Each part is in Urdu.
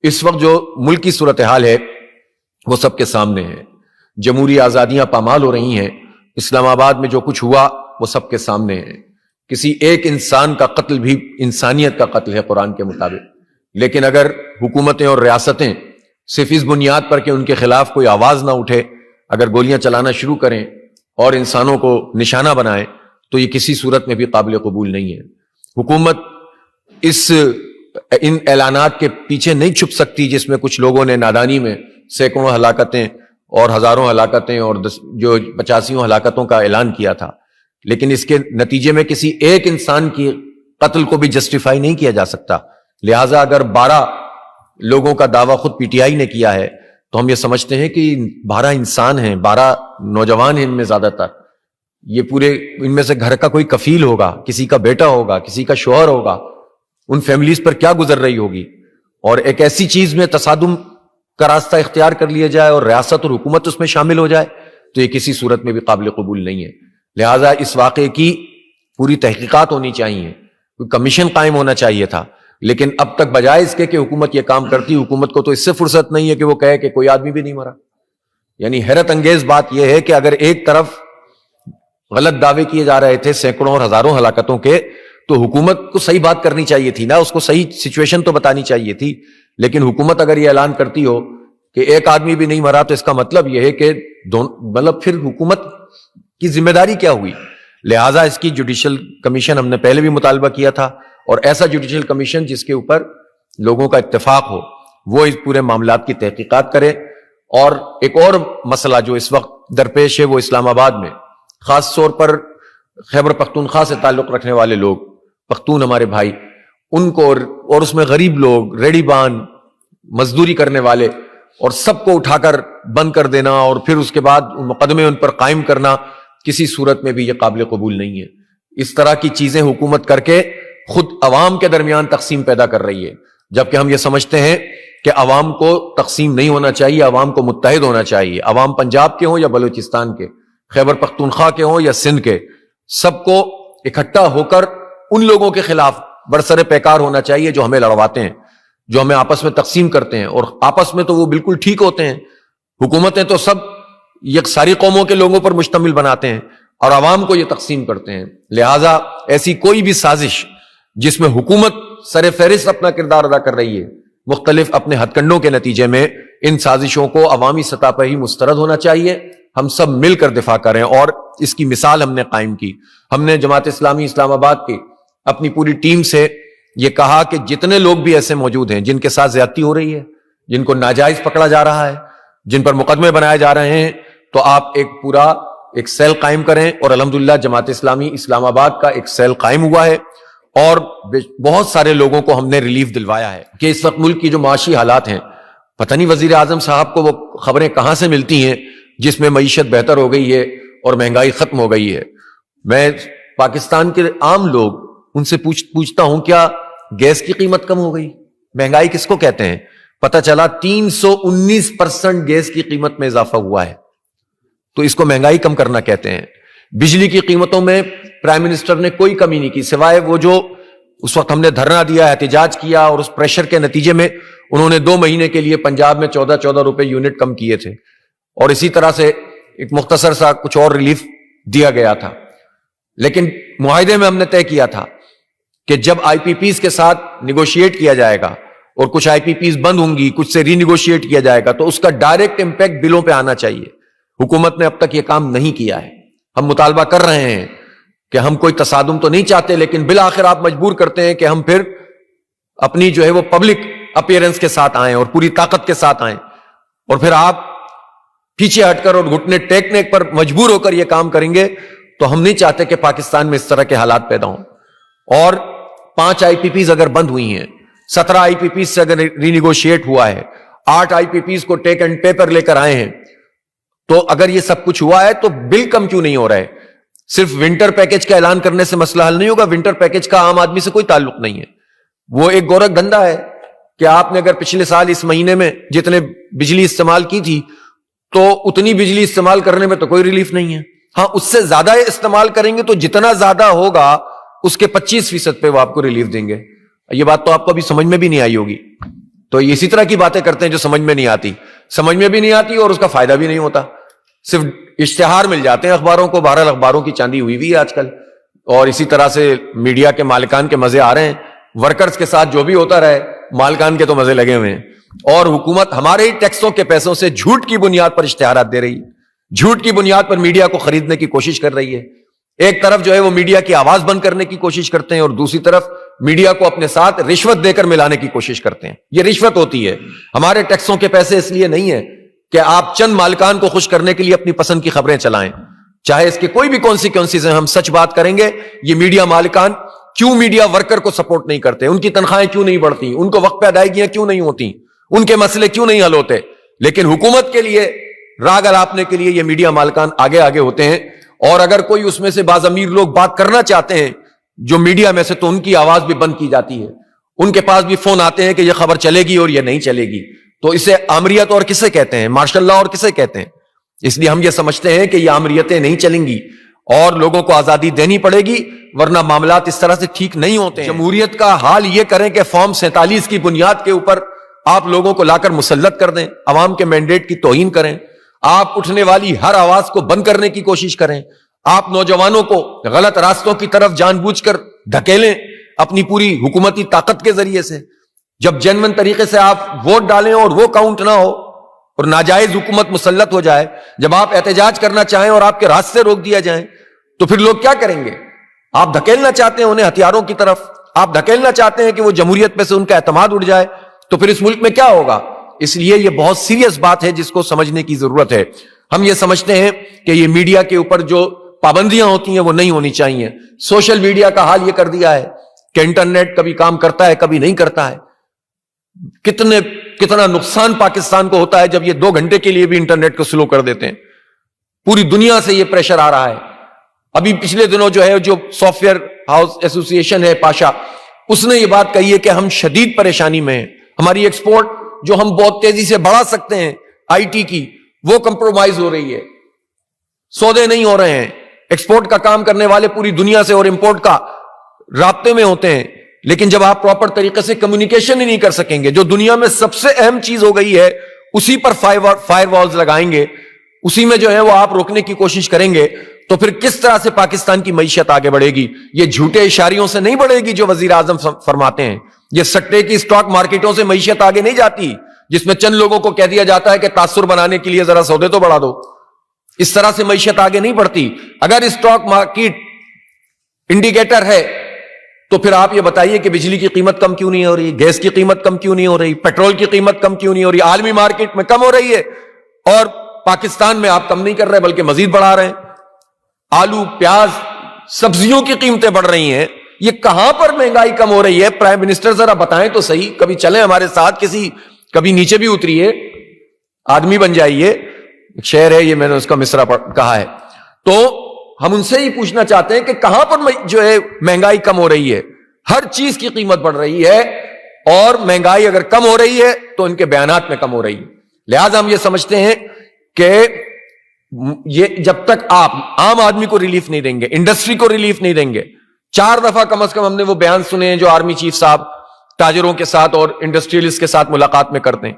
اس وقت جو ملک کی صورتحال ہے وہ سب کے سامنے ہے. جمہوری آزادیاں پامال ہو رہی ہیں. اسلام آباد میں جو کچھ ہوا وہ سب کے سامنے ہے. کسی ایک انسان کا قتل بھی انسانیت کا قتل ہے قرآن کے مطابق. لیکن اگر حکومتیں اور ریاستیں صرف اس بنیاد پر کہ ان کے خلاف کوئی آواز نہ اٹھے اگر گولیاں چلانا شروع کریں اور انسانوں کو نشانہ بنائیں تو یہ کسی صورت میں بھی قابل قبول نہیں ہے. حکومت ان اعلانات کے پیچھے نہیں چھپ سکتی جس میں کچھ لوگوں نے نادانی میں سینکڑوں ہلاکتیں اور ہزاروں ہلاکتیں اور جو 85 ہلاکتوں کا اعلان کیا تھا. لیکن اس کے نتیجے میں کسی ایک انسان کی قتل کو بھی جسٹیفائی نہیں کیا جا سکتا. لہٰذا اگر 12 لوگوں کا دعویٰ خود پی ٹی آئی نے کیا ہے تو ہم یہ سمجھتے ہیں کہ 12 انسان ہیں، 12 نوجوان ہیں ان میں زیادہ تر. یہ پورے ان میں سے گھر کا کوئی کفیل ہوگا، کسی کا بیٹا ہوگا، کسی کا شوہر ہوگا. ان فیملیز پر کیا گزر رہی ہوگی. اور ایک ایسی چیز میں تصادم کا راستہ اختیار کر لیا جائے اور ریاست اور حکومت اس میں شامل ہو جائے تو یہ کسی صورت میں بھی قابل قبول نہیں ہے. لہٰذا اس واقعے کی پوری تحقیقات ہونی چاہیے. کوئی کمیشن قائم ہونا چاہیے تھا. لیکن اب تک بجائے اس کے کہ حکومت یہ کام کرتی، حکومت کو تو اس سے فرصت نہیں ہے کہ وہ کہے کہ کوئی آدمی بھی نہیں مرا. یعنی حیرت انگیز بات یہ ہے کہ اگر ایک طرف غلط دعوے کیے جا رہے تھے سینکڑوں اور ہزاروں ہلاکتوں کے تو حکومت کو صحیح بات کرنی چاہیے تھی نا، اس کو صحیح سچویشن تو بتانی چاہیے تھی. لیکن حکومت اگر یہ اعلان کرتی ہو کہ ایک آدمی بھی نہیں مرا تو اس کا مطلب یہ ہے کہ مطلب پھر حکومت کی ذمہ داری کیا ہوئی. لہٰذا اس کی جوڈیشل کمیشن ہم نے پہلے بھی مطالبہ کیا تھا، اور ایسا جوڈیشل کمیشن جس کے اوپر لوگوں کا اتفاق ہو وہ اس پورے معاملات کی تحقیقات کرے. اور ایک اور مسئلہ جو اس وقت درپیش ہے وہ اسلام آباد میں خاص طور پر خیبر پختونخوا سے تعلق رکھنے والے لوگ، پختون ہمارے بھائی، ان کو اور اس میں غریب لوگ، ریڑی بان، مزدوری کرنے والے، اور سب کو اٹھا کر بند کر دینا اور پھر اس کے بعد مقدمے ان پر قائم کرنا کسی صورت میں بھی یہ قابل قبول نہیں ہے. اس طرح کی چیزیں حکومت کر کے خود عوام کے درمیان تقسیم پیدا کر رہی ہے، جبکہ ہم یہ سمجھتے ہیں کہ عوام کو تقسیم نہیں ہونا چاہیے، عوام کو متحد ہونا چاہیے. عوام پنجاب کے ہوں یا بلوچستان کے، خیبر پختونخوا کے ہوں یا سندھ کے، سب کو اکٹھا ہو کر ان لوگوں کے خلاف برسر پیکار ہونا چاہیے جو ہمیں لڑواتے ہیں، جو ہمیں آپس میں تقسیم کرتے ہیں. اور آپس میں تو وہ بالکل ٹھیک ہوتے ہیں، حکومتیں تو سب یک ساری قوموں کے لوگوں پر مشتمل بناتے ہیں اور عوام کو یہ تقسیم کرتے ہیں. لہٰذا ایسی کوئی بھی سازش جس میں حکومت سر فہرست اپنا کردار ادا کر رہی ہے، مختلف اپنے ہتھ کنڈوں کے نتیجے میں ان سازشوں کو عوامی سطح پر ہی مسترد ہونا چاہیے. ہم سب مل کر دفاع کریں، اور اس کی مثال ہم نے قائم کی. ہم نے جماعت اسلامی اسلام آباد کی اپنی پوری ٹیم سے یہ کہا کہ جتنے لوگ بھی ایسے موجود ہیں جن کے ساتھ زیادتی ہو رہی ہے، جن کو ناجائز پکڑا جا رہا ہے، جن پر مقدمے بنائے جا رہے ہیں، تو آپ ایک سیل قائم کریں. اور الحمدللہ جماعت اسلامی اسلام آباد کا ایک سیل قائم ہوا ہے اور بہت سارے لوگوں کو ہم نے ریلیف دلوایا ہے. کہ اس وقت ملک کی جو معاشی حالات ہیں، پتہ نہیں وزیر اعظم صاحب کو وہ خبریں کہاں سے ملتی ہیں جس میں معیشت بہتر ہو گئی ہے اور مہنگائی ختم ہو گئی ہے. میں پاکستان کے عام لوگ ان سے پوچھتا ہوں کیا گیس کی قیمت کم ہو گئی؟ مہنگائی کس کو کہتے ہیں؟ پتہ چلا 319% گیس کی قیمت میں اضافہ ہوا ہے، تو اس کو مہنگائی کم کرنا کہتے ہیں. بجلی کی قیمتوں میں پرائم منسٹر نے کوئی کمی نہیں کی، سوائے وہ جو اس وقت ہم نے دھرنا دیا، احتجاج کیا، اور اس پریشر کے نتیجے میں انہوں نے 2 مہینے کے لیے پنجاب میں 14 روپے یونٹ کم کیے تھے. اور اسی طرح سے ایک مختصر سا کچھ اور ریلیف دیا گیا تھا. لیکن معاہدے میں ہم نے طے کیا تھا کہ جب آئی پی پیز کے ساتھ نیگوشیٹ کیا جائے گا اور کچھ آئی پی پیز بند ہوں گی، کچھ سے ری نیگوشیٹ کیا جائے گا، تو اس کا ڈائریکٹ امپیکٹ بلوں پہ آنا چاہیے. حکومت نے اب تک یہ کام نہیں کیا ہے. ہم مطالبہ کر رہے ہیں کہ ہم کوئی تصادم تو نہیں چاہتے، لیکن بالآخر آپ مجبور کرتے ہیں کہ ہم پھر اپنی جو ہے وہ پبلک اپیئرنس کے ساتھ آئیں اور پوری طاقت کے ساتھ آئیں، اور پھر آپ پیچھے ہٹ کر اور گھٹنے ٹیکنے پر مجبور ہو کر یہ کام کریں گے. تو ہم نہیں چاہتے کہ پاکستان میں اس طرح کے حالات پیدا ہوں. اور 5 آئی پی پیز اگر بند ہوئی ہیں، 17 آئی پی پیز سے اگر ری نیگوشیٹ ہوا ہے، 8 آئی پی پیز کو ٹیک اینڈ پے پر لے کر آئے ہیں، تو اگر یہ سب کچھ ہوا ہے تو بل کم کیوں نہیں ہو رہا ہے؟ صرف ونٹر پیکج کا اعلان کرنے سے مسئلہ حل نہیں ہوگا. ونٹر پیکج کا عام آدمی سے کوئی تعلق نہیں ہے. وہ ایک گورکھ دھندا ہے کہ آپ نے اگر پچھلے سال اس مہینے میں جتنے بجلی استعمال کی تھی تو اتنی بجلی استعمال کرنے میں تو کوئی ریلیف نہیں ہے. ہاں، اس سے زیادہ استعمال کریں گے تو جتنا زیادہ ہوگا اس کے 25% پہ وہ آپ کو ریلیف دیں گے. یہ بات تو آپ کو ابھی سمجھ میں بھی نہیں آئی ہوگی. تو اسی طرح کی باتیں کرتے ہیں جو سمجھ میں نہیں آتی، سمجھ میں بھی نہیں آتی اور اس کا فائدہ بھی نہیں ہوتا، صرف اشتہار مل جاتے ہیں اخباروں کو. بہرحال اخباروں کی چاندی ہوئی ہوئی ہے آج کل، اور اسی طرح سے میڈیا کے مالکان کے مزے آ رہے ہیں. ورکرز کے ساتھ جو بھی ہوتا رہے، مالکان کے تو مزے لگے ہوئے ہیں. اور حکومت ہمارے ہی ٹیکسوں کے پیسوں سے جھوٹ کی بنیاد پر اشتہارات دے رہی ہے، جھوٹ کی بنیاد پر میڈیا کو خریدنے کی کوشش کر رہی ہے. ایک طرف جو ہے وہ میڈیا کی آواز بند کرنے کی کوشش کرتے ہیں، اور دوسری طرف میڈیا کو اپنے ساتھ رشوت دے کر ملانے کی کوشش کرتے ہیں. یہ رشوت ہوتی ہے. ہمارے ٹیکسوں کے پیسے اس لیے نہیں ہے کہ آپ چند مالکان کو خوش کرنے کے لیے اپنی پسند کی خبریں چلائیں، چاہے اس کے کوئی بھی کانسیکوینسز ہیں. ہم سچ بات کریں گے، یہ میڈیا مالکان کیوں میڈیا ورکر کو سپورٹ نہیں کرتے؟ ان کی تنخواہیں کیوں نہیں بڑھتی؟ ان کو وقت پہ ادائیگیاں کیوں نہیں ہوتی؟ ان کے مسئلے کیوں نہیں حل ہوتے؟ لیکن حکومت کے لیے راگ الاپنے کے لیے یہ میڈیا مالکان آگے آگے ہوتے ہیں. اور اگر کوئی اس میں سے بعض امیر لوگ بات کرنا چاہتے ہیں جو میڈیا میں سے، تو ان کی آواز بھی بند کی جاتی ہے. ان کے پاس بھی فون آتے ہیں کہ یہ خبر چلے گی اور یہ نہیں چلے گی. تو اسے آمریت اور کسے کہتے ہیں؟ مارشل لا اور کسے کہتے ہیں؟ اس لیے ہم یہ سمجھتے ہیں کہ یہ آمریتیں نہیں چلیں گی اور لوگوں کو آزادی دینی پڑے گی، ورنہ معاملات اس طرح سے ٹھیک نہیں ہوتے ہیں. جمہوریت کا حال یہ کریں کہ فارم 47 کی بنیاد کے اوپر آپ لوگوں کو لا کر مسلط کر دیں، عوام کے مینڈیٹ کی توہین کریں، آپ اٹھنے والی ہر آواز کو بند کرنے کی کوشش کریں، آپ نوجوانوں کو غلط راستوں کی طرف جان بوجھ کر دھکیلیں اپنی پوری حکومتی طاقت کے ذریعے سے. جب جنون طریقے سے آپ ووٹ ڈالیں اور وہ کاؤنٹ نہ ہو اور ناجائز حکومت مسلط ہو جائے، جب آپ احتجاج کرنا چاہیں اور آپ کے راستے روک دیا جائیں، تو پھر لوگ کیا کریں گے؟ آپ دھکیلنا چاہتے ہیں انہیں ہتھیاروں کی طرف، آپ دھکیلنا چاہتے ہیں کہ وہ جمہوریت پہ سے ان کا اعتماد اٹھ جائے، تو پھر اس ملک میں کیا ہوگا؟ اس لیے یہ بہت سیریس بات ہے جس کو سمجھنے کی ضرورت ہے. ہم یہ سمجھتے ہیں کہ یہ میڈیا کے اوپر جو پابندیاں ہوتی ہیں وہ نہیں ہونی چاہیے. سوشل میڈیا کا حال یہ کر دیا ہے کہ انٹرنیٹ کبھی کام کرتا ہے، کبھی نہیں کرتا ہے. کتنا نقصان پاکستان کو ہوتا ہے جب یہ 2 گھنٹے کے لیے بھی انٹرنیٹ کو سلو کر دیتے ہیں. پوری دنیا سے یہ پریشر آ رہا ہے. ابھی پچھلے دنوں جو ہے جو سافٹ ویئر ہاؤس ایسوسی ایشن ہے پاشا، اس نے یہ بات کہی ہے کہ ہم شدید پریشانی میں ہیں. ہماری ایکسپورٹ جو ہم بہت تیزی سے بڑھا سکتے ہیں آئی ٹی کی، وہ کمپرومائز ہو رہی ہے، سودے نہیں ہو رہے ہیں. ایکسپورٹ کا کام کرنے والے پوری دنیا سے اور امپورٹ کا رابطے میں ہوتے ہیں، لیکن جب آپ پراپر طریقے سے کمیونیکیشن ہی نہیں کر سکیں گے، جو دنیا میں سب سے اہم چیز ہو گئی ہے اسی پر فائر والز لگائیں گے، اسی میں جو ہے وہ آپ روکنے کی کوشش کریں گے، تو پھر کس طرح سے پاکستان کی معیشت آگے بڑھے گی؟ یہ جھوٹے اشاریوں سے نہیں بڑھے گی جو وزیر اعظم فرماتے ہیں. یہ سٹے کی اسٹاک مارکیٹوں سے معیشت آگے نہیں جاتی، جس میں چند لوگوں کو کہہ دیا جاتا ہے کہ تاثر بنانے کے لیے ذرا سودے تو بڑھا دو. اس طرح سے معیشت آگے نہیں بڑھتی. اگر اسٹاک مارکیٹ انڈیکیٹر ہے تو پھر آپ یہ بتائیے کہ بجلی کی قیمت کم کیوں نہیں ہو رہی، گیس کی قیمت کم کیوں نہیں ہو رہی، پیٹرول کی قیمت کم کیوں نہیں ہو رہی؟ عالمی مارکیٹ میں کم ہو رہی ہے اور پاکستان میں آپ کم نہیں کر رہے بلکہ مزید بڑھا رہے ہیں. آلو، پیاز، سبزیوں کی قیمتیں بڑھ رہی ہیں. یہ کہاں پر مہنگائی کم ہو رہی ہے؟ پرائم منسٹر ذرا بتائیں تو صحیح. کبھی چلیں ہمارے ساتھ، کبھی نیچے بھی اتریے، آدمی بن جائیے. ایک شعر ہے، یہ میں نے اس کا مصرع کہا ہے. تو ہم ان سے ہی پوچھنا چاہتے ہیں کہ کہاں پر جو ہے مہنگائی کم ہو رہی ہے؟ ہر چیز کی قیمت بڑھ رہی ہے، اور مہنگائی اگر کم ہو رہی ہے تو ان کے بیانات میں کم ہو رہی ہے. لہذا ہم یہ سمجھتے ہیں کہ یہ جب تک آپ عام آدمی کو ریلیف نہیں دیں گے، انڈسٹری کو ریلیف نہیں دیں گے. 4 دفعہ کم از کم ہم نے وہ بیان سنے ہیں جو آرمی چیف صاحب تاجروں کے ساتھ اور انڈسٹریلسٹ کے ساتھ ملاقات میں کرتے ہیں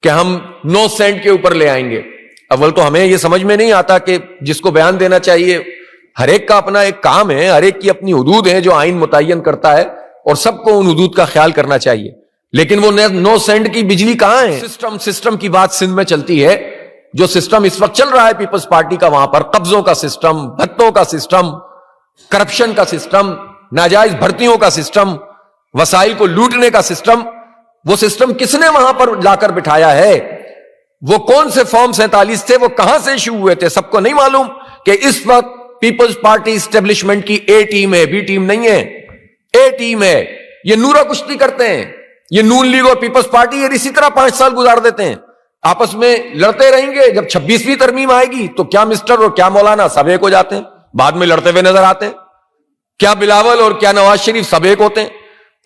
کہ ہم 9 سینٹ کے اوپر لے آئیں گے. اول تو ہمیں یہ سمجھ میں نہیں آتا کہ جس کو بیان دینا چاہیے، ہر ایک کا اپنا ایک کام ہے، ہر ایک کی اپنی حدود ہیں جو آئین متعین کرتا ہے، اور سب کو ان حدود کا خیال کرنا چاہیے. لیکن وہ 9 سینٹ کی بجلی کہاں ہے؟ سسٹم کی بات سندھ میں چلتی ہے. جو سسٹم اس وقت چل رہا ہے پیپلز پارٹی کا، وہاں پر قبضوں کا سسٹم، بھتوں کا سسٹم، کرپشن کا سسٹم، ناجائز بھرتیوں کا سسٹم، وسائل کو لوٹنے کا سسٹم، وہ سسٹم کس نے وہاں پر لا کر بٹھایا ہے؟ وہ کون سے فارم 47 تھے؟ وہ کہاں سے ایشو ہوئے تھے؟ سب کو نہیں معلوم کہ اس وقت پیپلز پارٹی اسٹیبلشمنٹ کی اے ٹیم ہے، بی ٹیم نہیں ہے، اے ٹیم ہے. یہ نورا کشتی کرتے ہیں. یہ نون لیگ اور پیپلز پارٹی یہ اسی طرح 5 سال گزار دیتے ہیں، آپس میں لڑتے رہیں گے. جب 26ویں ترمیم آئے گی تو کیا مسٹر اور کیا مولانا سب ایک ہو جاتے ہیں، بعد میں لڑتے ہوئے نظر آتے ہیں. کیا بلاول اور کیا نواز شریف سب ایک ہوتے ہیں.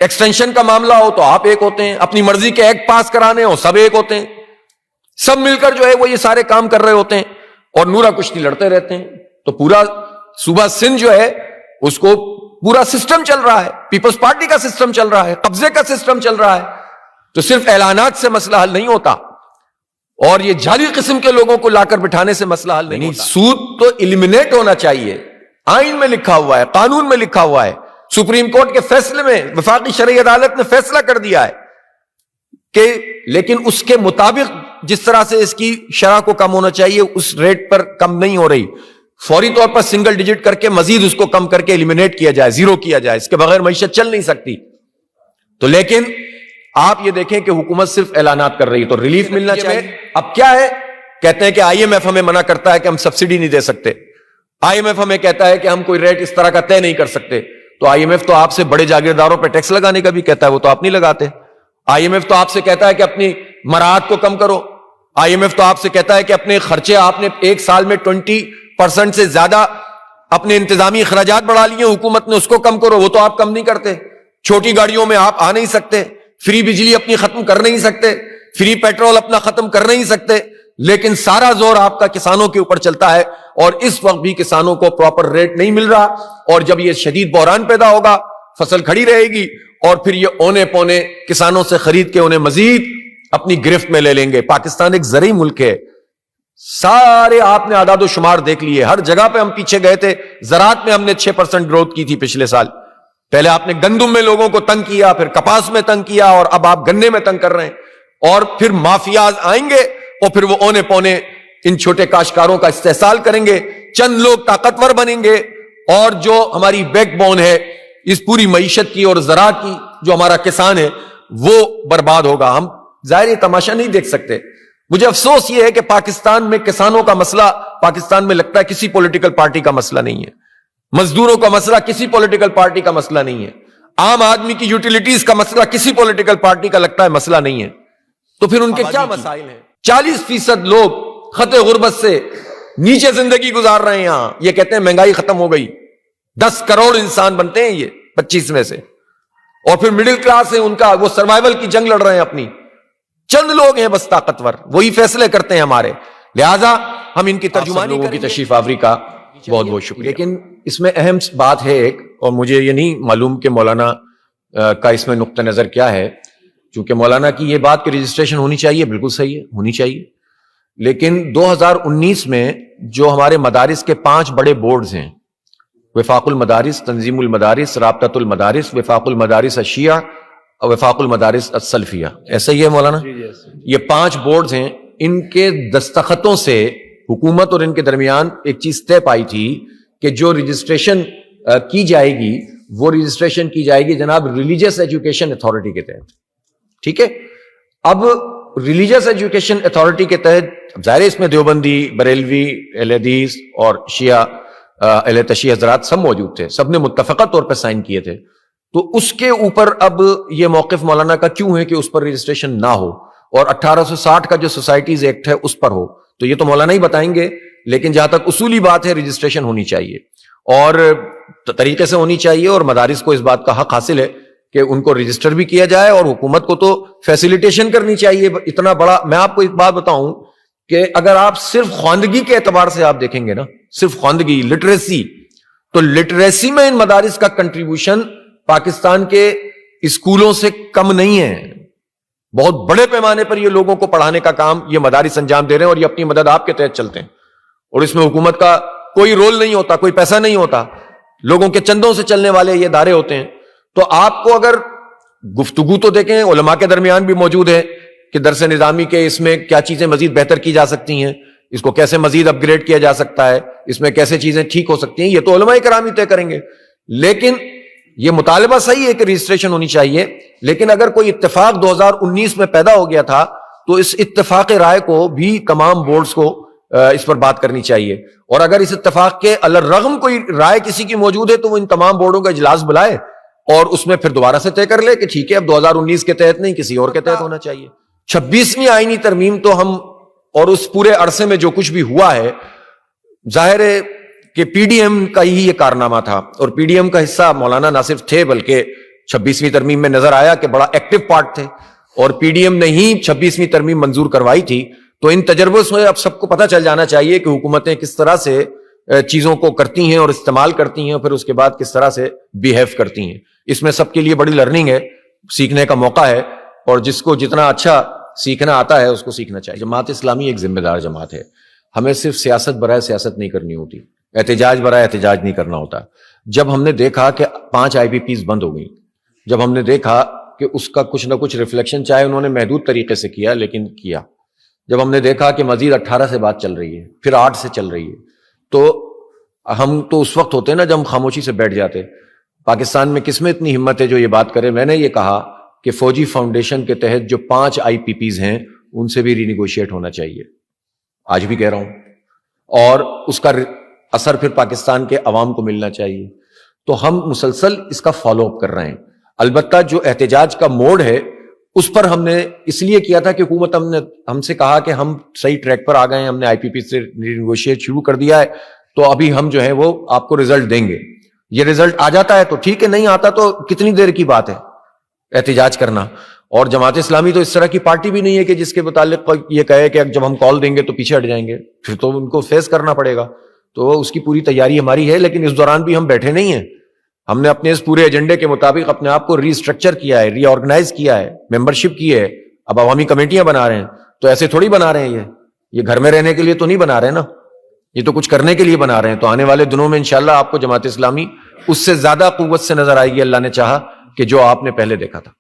ایکسٹینشن کا معاملہ ہو تو آپ ایک ہوتے ہیں، اپنی مرضی کے ایکٹ پاس کرانے ہو سب ایک ہوتے ہیں. سب مل کر جو ہے وہ یہ سارے کام کر رہے ہوتے ہیں اور نورا کشتی لڑتے رہتے ہیں. تو پورا صوبہ سندھ جو ہے اس کو پورا سسٹم چل رہا ہے، پیپلز پارٹی کا سسٹم چل رہا ہے، قبضے کا سسٹم چل رہا ہے. تو صرف اعلانات سے مسئلہ حل نہیں ہوتا اور یہ جعلی قسم کے لوگوں کو لا کر بٹھانے سے مسئلہ حل نہیں ہوتا. سود تو ایلیمینیٹ ہونا چاہیے. آئین میں لکھا ہوا ہے, قانون میں لکھا ہوا ہے, سپریم کورٹ کے فیصلے میں وفاقی شرعی عدالت نے فیصلہ کر دیا ہے کہ لیکن اس کے مطابق جس طرح سے اس کی شرح کو کم ہونا چاہیے اس ریٹ پر کم نہیں ہو رہی. فوری طور پر سنگل ڈیجٹ کر کے مزید اس کو کم کر کے ایلیمینیٹ کیا جائے, زیرو کیا جائے. اس کے بغیر معیشت چل نہیں سکتی. تو لیکن آپ یہ دیکھیں کہ حکومت صرف اعلانات کر رہی ہے, تو ریلیف ملنا چاہیے. اب کیا ہے, کہتے ہیں کہ آئی ایم ایف ہمیں منع کرتا ہے کہ ہم سبسڈی نہیں دے سکتے. آئی ایم ایف ہمیں کہتا ہے کہ ہم کوئی ریٹ اس طرح کا طے نہیں کر سکتے. تو آئی ایم ایف تو آپ سے بڑے جاگیرداروں پہ ٹیکس لگانے کا بھی کہتا ہے, وہ تو آپ نہیں لگاتے. آئی ایم ایف تو آپ سے کہتا ہے کہ اپنی مراعات کو کم کرو. آئی ایم ایف تو آپ سے کہتا ہے کہ اپنے خرچے آپ نے ایک سال میں 20% سے زیادہ اپنے انتظامی اخراجات بڑھا لیے حکومت نے, اس کو کم کرو. وہ تو آپ کم نہیں کرتے. چھوٹی گاڑیوں میں آپ آ نہیں سکتے, فری بجلی اپنی ختم کر نہیں سکتے, فری پیٹرول اپنا ختم کر نہیں سکتے, لیکن سارا زور آپ کا کسانوں کے اوپر چلتا ہے. اور اس وقت بھی کسانوں کو پراپر ریٹ نہیں مل رہا, اور جب یہ شدید بحران پیدا ہوگا فصل کھڑی رہے گی اور پھر یہ اونے پونے کسانوں سے خرید کے انہیں مزید اپنی گرفت میں لے لیں گے. پاکستان ایک زرعی ملک ہے. سارے آپ نے اعداد و شمار دیکھ لیے, ہر جگہ پہ ہم پیچھے گئے تھے. زراعت میں ہم نے 6% گروتھ کی تھی پچھلے سال. پہلے آپ نے گندم میں لوگوں کو تنگ کیا, پھر کپاس میں تنگ کیا, اور اب آپ گنے میں تنگ کر رہے ہیں. اور پھر مافیاز آئیں گے اور پھر وہ اونے پونے ان چھوٹے کاشتکاروں کا استحصال کریں گے. چند لوگ طاقتور بنیں گے اور جو ہماری بیک بون ہے اس پوری معیشت کی اور زراعت کی, جو ہمارا کسان ہے, وہ برباد ہوگا. ہم ظاہر یہ تماشا نہیں دیکھ سکتے. مجھے افسوس یہ ہے کہ پاکستان میں کسانوں کا مسئلہ پاکستان میں لگتا ہے کسی پولیٹیکل پارٹی کا مسئلہ نہیں ہے. مزدوروں کا مسئلہ کسی پولیٹیکل پارٹی کا مسئلہ نہیں ہے. عام آدمی کی یوٹیلیٹیز کا مسئلہ کسی پولیٹیکل پارٹی کا لگتا ہے مسئلہ نہیں ہے. تو پھر ان کے کیا مسائل ہیں؟ 40% لوگ خط غربت سے نیچے زندگی گزار رہے ہیں یہاں. یہ کہتے ہیں مہنگائی ختم ہو گئی. 10 کروڑ انسان بنتے ہیں یہ 25 میں سے, اور پھر مڈل کلاس ہے ان کا, وہ سروائیول کی جنگ لڑ رہے ہیں اپنی. چند لوگ ہیں بس طاقتور, وہی فیصلے کرتے ہیں ہمارے. لہذا ہم ان کی ترجمانی لوگوں کی تشریف آوری کا بہت بہت شکریہ. لیکن اس میں اہم بات ہے ایک, اور مجھے یہ نہیں معلوم کہ مولانا کا اس میں نقطہ نظر کیا ہے. چونکہ مولانا کی یہ بات کہ رجسٹریشن ہونی چاہیے, بالکل صحیح ہے, ہونی چاہیے. لیکن 2019 میں جو ہمارے مدارس کے 5 بڑے بورڈز ہیں, وفاق المدارس, تنظیم المدارس, رابطۃ المدارس, وفاق المدارس الشیعہ اور وفاق المدارس السلفیہ, ایسا ہی ہے مولانا؟ یہ 5 بورڈز ہیں. ان کے دستخطوں سے حکومت اور ان کے درمیان ایک چیز طے پائی تھی کہ جو رجسٹریشن کی جائے گی وہ رجسٹریشن کی جائے گی جناب ریلیجیس ایجوکیشن اتھارٹی کے تحت. ٹھیک ہے. اب ریلیجیس ایجوکیشن اتھارٹی کے تحت ظاہر اس میں دیوبندی, بریلوی, اہل حدیث اور شیعہ اہل تشیع حضرات سب موجود تھے, سب نے متفقہ طور پر سائن کیے تھے. تو اس کے اوپر اب یہ موقف مولانا کا کیوں ہے کہ اس پر رجسٹریشن نہ ہو, اور 1860 کا جو سوسائٹیز ایکٹ ہے اس پر ہو؟ تو یہ تو مولانا ہی بتائیں گے, لیکن جہاں تک اصولی بات ہے رجسٹریشن ہونی چاہیے اور طریقے سے ہونی چاہیے, اور مدارس کو اس بات کا حق حاصل ہے کہ ان کو رجسٹر بھی کیا جائے, اور حکومت کو تو فیسیلیٹیشن کرنی چاہیے. اتنا بڑا میں آپ کو ایک بات بتاؤں کہ اگر آپ صرف خواندگی کے اعتبار سے آپ دیکھیں گے نا, صرف خواندگی, لٹریسی, تو لٹریسی میں ان مدارس کا کنٹریبیوشن پاکستان کے اسکولوں سے کم نہیں ہے. بہت بڑے پیمانے پر یہ لوگوں کو پڑھانے کا کام یہ مدارس انجام دے رہے ہیں, اور یہ اپنی مدد آپ کے تحت چلتے ہیں, اور اس میں حکومت کا کوئی رول نہیں ہوتا, کوئی پیسہ نہیں ہوتا, لوگوں کے چندوں سے چلنے والے یہ ادارے ہوتے ہیں. تو آپ کو اگر گفتگو تو دیکھیں, علماء کے درمیان بھی موجود ہے کہ درس نظامی کے اس میں کیا چیزیں مزید بہتر کی جا سکتی ہیں, اس کو کیسے مزید اپ گریڈ کیا جا سکتا ہے, اس میں کیسے چیزیں ٹھیک ہو سکتی ہیں, یہ تو علماء کرام ہی طے کریں گے. لیکن یہ مطالبہ صحیح ہے کہ رجسٹریشن ہونی چاہیے, لیکن اگر کوئی اتفاق 2019 میں پیدا ہو گیا تھا تو اس اتفاق رائے کو بھی تمام بورڈز کو اس پر بات کرنی چاہیے. اور اگر اس اتفاق کے الرغم کوئی رائے کسی کی موجود ہے تو وہ ان تمام بورڈوں کا اجلاس بلائے اور اس میں پھر دوبارہ سے طے کر لے کہ ٹھیک ہے اب 2019 کے تحت نہیں, کسی اور کے تحت ہونا چاہیے. 26ویں آئینی ترمیم تو ہم, اور اس پورے عرصے میں جو کچھ بھی ہوا ہے, ظاہر ہے کہ پی ڈی ایم کا ہی یہ کارنامہ تھا, اور پی ڈی ایم کا حصہ مولانا نہ صرف تھے بلکہ 26ویں ترمیم میں نظر آیا کہ بڑا ایکٹیو پارٹ تھے, اور پی ڈی ایم نے ہی 26ویں ترمیم منظور کروائی تھی. تو ان تجربوں سے اب سب کو پتہ چل جانا چاہیے کہ حکومتیں کس طرح سے چیزوں کو کرتی ہیں اور استعمال کرتی ہیں, اور پھر اس کے بعد کس طرح سے بیہیو کرتی ہیں. اس میں سب کے لیے بڑی لرننگ ہے, سیکھنے کا موقع ہے. اور جس کو جتنا اچھا سیکھنا آتا ہے اس کو سیکھنا چاہیے. جماعت اسلامی ایک ذمہ دار جماعت ہے. ہمیں صرف سیاست برائے سیاست نہیں کرنی ہوتی, احتجاج برائے احتجاج نہیں کرنا ہوتا. جب ہم نے دیکھا کہ 5 IPPs بند ہو گئی, جب ہم نے دیکھا کہ اس کا کچھ نہ کچھ ریفلیکشن, چاہے انہوں نے محدود طریقے سے کیا لیکن کیا, جب ہم نے دیکھا کہ مزید 18 سے بات چل رہی ہے, پھر 8 سے چل رہی ہے, تو ہم تو اس وقت ہوتے نا جب ہم خاموشی سے بیٹھ جاتے. پاکستان میں کس میں اتنی ہمت ہے جو یہ بات کرے؟ میں نے یہ کہا کہ فوجی فاؤنڈیشن کے تحت جو 5 IPPs ہیں ان سے بھی رینیگوشیٹ ہونا چاہیے, آج بھی کہہ رہا ہوں, اور اس کا اثر پھر پاکستان کے عوام کو ملنا چاہیے. تو ہم مسلسل اس کا فالو اپ کر رہے ہیں. البتہ جو احتجاج کا موڈ ہے اس پر ہم نے اس لیے کیا تھا کہ حکومت ہم سے کہا کہ ہم صحیح ٹریک پر آ گئے ہیں, ہم نے IPP سے رینیگوشیٹ شروع کر دیا ہے, تو ابھی ہم جو ہے وہ آپ کو رزلٹ دیں گے. یہ رزلٹ آ جاتا ہے تو ٹھیک ہے, نہیں آتا تو کتنی دیر کی بات ہے احتجاج کرنا. اور جماعت اسلامی تو اس طرح کی پارٹی بھی نہیں ہے کہ جس کے متعلق یہ کہے کہ جب ہم کال دیں گے تو پیچھے ہٹ جائیں گے, پھر تو ان کو فیس کرنا پڑے گا. تو اس کی پوری تیاری ہماری ہے, لیکن اس دوران بھی ہم بیٹھے نہیں ہیں. ہم نے اپنے اس پورے ایجنڈے کے مطابق اپنے آپ کو ری اسٹرکچر کیا ہے, ری آرگنائز کیا ہے, ممبرشپ کی ہے, اب عوامی کمیٹیاں بنا رہے ہیں. تو ایسے تھوڑی بنا رہے ہیں, یہ گھر میں رہنے کے لیے تو نہیں بنا رہے نا, یہ تو کچھ کرنے کے لیے بنا رہے ہیں. تو آنے والے دنوں میں انشاءاللہ آپ کو جماعت اسلامی اس سے زیادہ قوت سے نظر آئے گی, اللہ نے چاہا, کہ جو آپ نے پہلے دیکھا تھا.